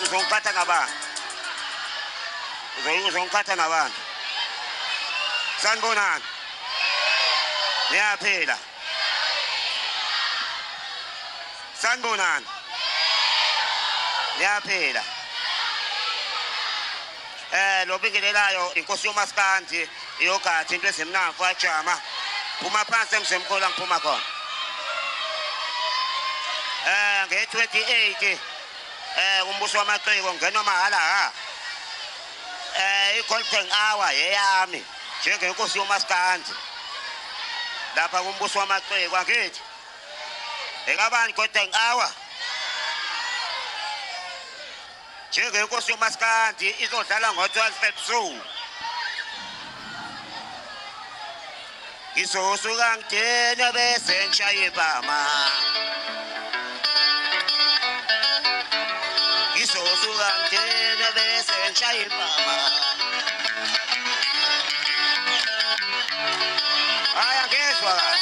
Uzongiphatha ngabani? Uzongiphatha ngabani? Sanibonani. Niyaphila. Sanibonani. Niyaphila. Lo bingelelayo inkosi yomaskandi iyogathi into ezimnamfu ajama. Phuma phansi emsemkhola ngiphuma khona. Nge-28 umbuso wamaciko ngena mahala ha. I-golden hour yeyami njengenkosi yomaskandi. Lapha kumbuso wamaciko angithi. Ekabani golden hour? Njengenkosi yomaskandi izodlala ngo-12 ebusuku. Ngizosuka ngidene bese ngishaya ibhama. Ngizosuka ngidene bese ngishaya ibhama. Hayi angezwa kahle.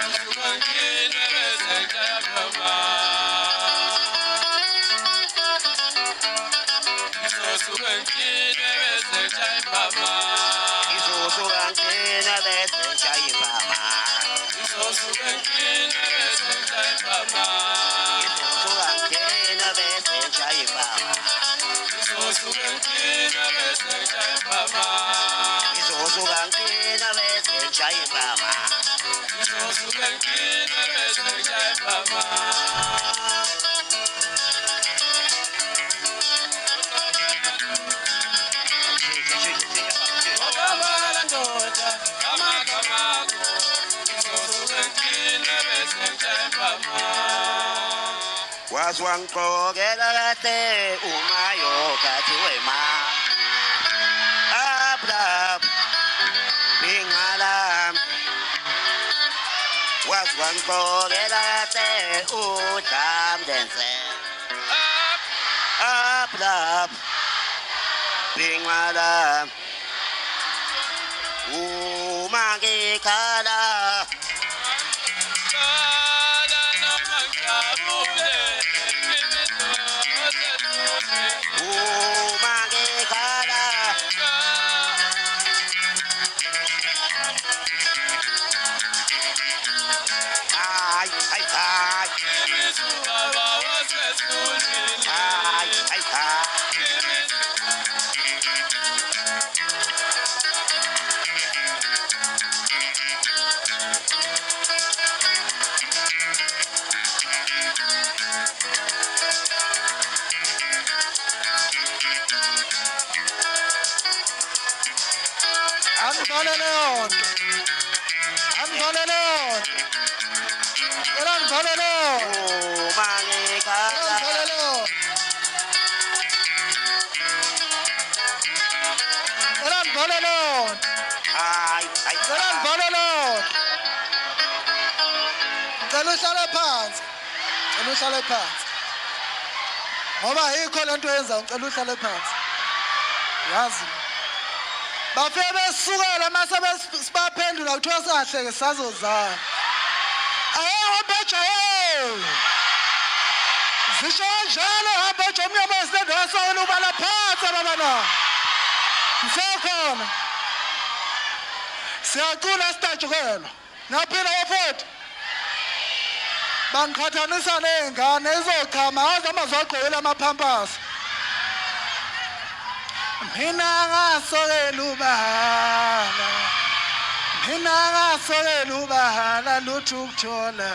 Ngizosuka ngidene bese ngishaya ibhama. Ngizosuka ngidene bese ngishaya ibhama. Ngizosuka ngidene bese ngishaya ibhama. Ngizosuka ngidene bese ngishaya ibhama. Ngizosuka ngidene bese ngishaya ibhama. Ngizosuka ngidene bese ngishaya ibhama. Ngizosuka ngidene bese ngishaya ibhama. Ngizosuka ngidene bese ngishaya ibhama. Wazwangqokela kahle umayo kathi wema. Ablab bingala. Wazwangqokela kahle udlamdense. Ablab bingala. Uma ngikhala uhlale phansi ngoba yikho lento yenza ngicela uhlale phansi yazi bafike besukela mase sibaphendula kuthiwa sahleke sazozana ayehombejo zisho njalo hombejo umnyama wesidende wasawela ubala phansi ababana msekhona siyacula sitajukela naphila wafoti bangikhathanisa ney'ngane ezochama aze amazwagqokela amaphampasi mina ngasokela ubahala mina ngasokela ubahala lutho ukuthola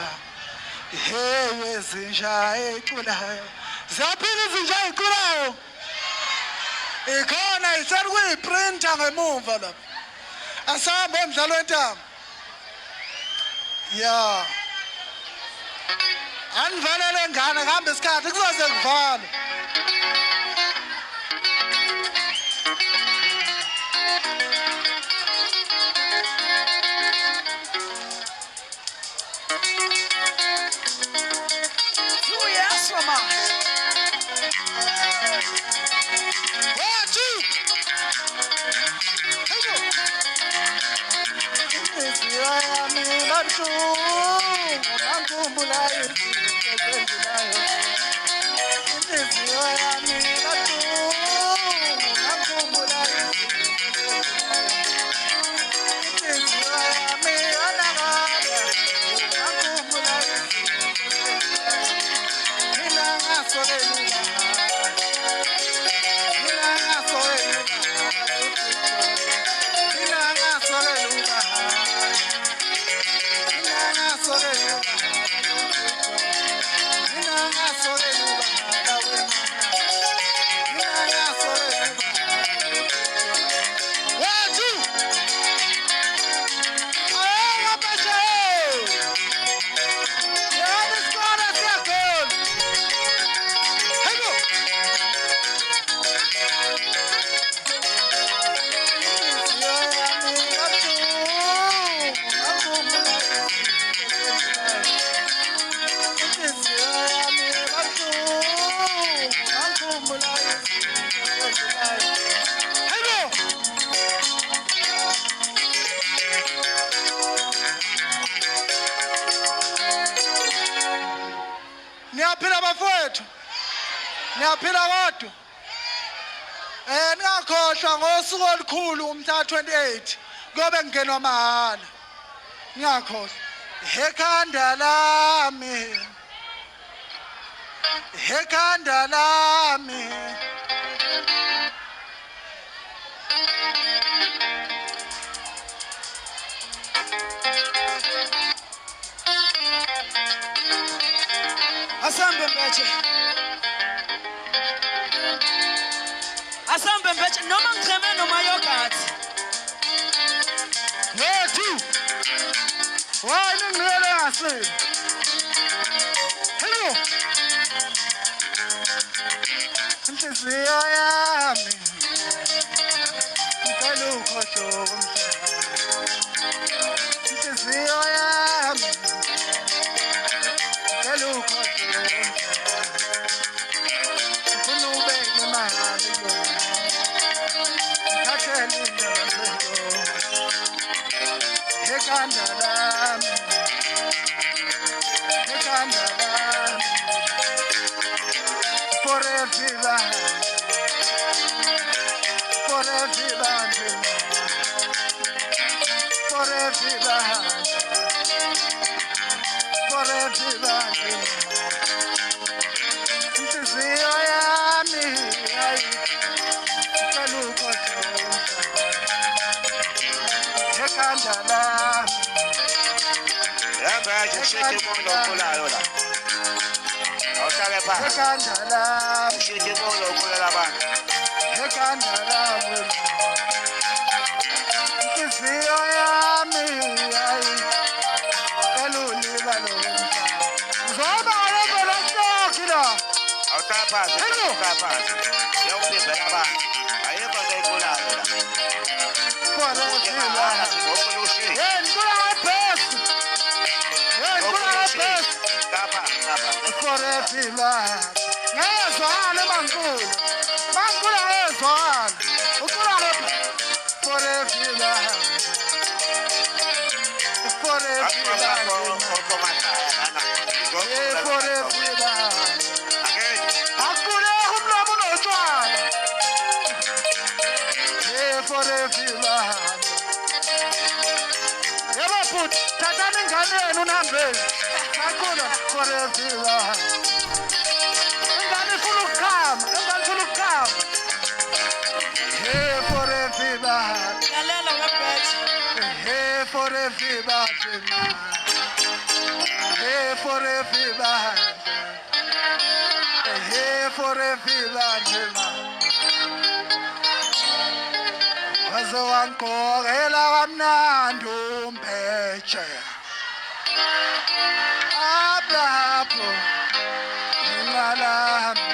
hey izinja ey'culayo ziyaphila izinja ey'culayo ikhona isani kuyiprinta ngemumva lapha asahambe emdlalo wentamo ya anivalele ngane kuhambe isikhathi kuzoze kuvalwe uyaswa manje wathi hayo inhliziyo yami ibuhlungu ngikhumbula izinto ezenzekayo Niyaphila kodwa. Ningakhohlwa ngosuku olukhulu umhla 28 kuyobe kungenwa mahala. Ngiyakhohlwa. Ekhanda lami. Ekhanda lami. Asambe mbeche. Asambe mbeche noma ngicheme noma yogurt. Yethu. Wani ngiyele ngasini. Hello. Inhliziyo yami. Ngicela ukhohlwa umhlaba. Inhliziyo yami. Ngicela ukhohlwa umhlaba. Ngifuna ubeke imali yona. Ngithathele indaba zento. Ekhanda lami. Ekhanda lami. For everyone. For everyone. For everyone. For everyone. Inhliziyo yami ngicela ukhohlwa ekhanda lami. Yambeje ushithi umuntu okhulayo la. Awuhlale phansi. Ekhanda lami. Ushithi umuntu okhulela abantu. Ekhanda lami. Inhliziyo yami ngicela ulibalo lomhlaba. Zoba kaloku lokho la. Awuhlale phansi. Hello. Awuhlale phansi. Uyawuphimbela abantu. Ayikho nto ekhulayo la. For everyone. Ngokhula ushithi. Yeni kula best. Yeni kula best. Kapha. For everyone. Ngezwana mankulu. Mankulu ngezwana. Ukula lapha. For everyone. For everyone. For everyone. Akule umlomo notshwala. For everyone. Yebo futhi thathani ingane yenu nihambeni. Akula for everyone. Ingane ifuna ukukhama, ingane ifuna ukukhama. For everyone. Lalela wembeche. For everyone. For everyone. For everyone. Waze wangqokela kamnandi umbheje. Apho ngalami.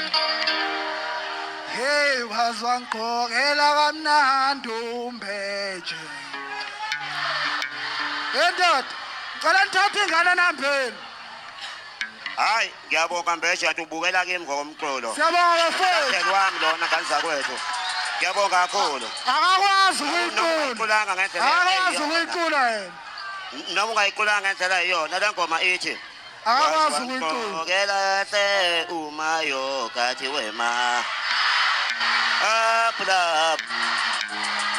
Hey waze wangqokela kamnandi umbheje. Ndoda, ngicela nithathe ingane nambeni. Hayi, ngiyabonga Mbeshe athi ubukela kimi ngokomqolo. Siyabonga bafowethu. Ngeke wami lona kanza kwethu. Ngiyabonga kakhulu. Akakwazi ukuyiqula. Ukulanga ngendlela Akakwazi ukuyiqula yena. noma ungayiqulanga ngendlela iyona le ngoma ithi Akakwazi ukuyiqula. ngela hle uma yogathi wema. Apla.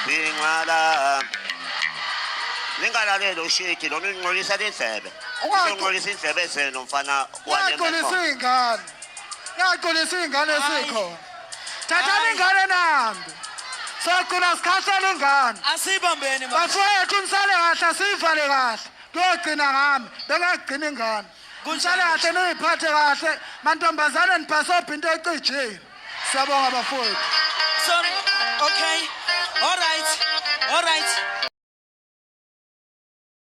Bingwala. Ningalalelo ushithi lona ingcolisa indlebe. Ungcolisa indlebe zenu mfana Yaqolisa ingane. Yaqolisa ingane esikho. Thathani ingane nambi. Saqula sikhashela ingane. Asibambeni Bafowethu nisale kahle sivale kahle. Kuyogcina ngami. Bengagcina ingane. Kunsale kahle niziphathe kahle. Mantombazane niphasobha into ecijile. Siyabonga bafowethu.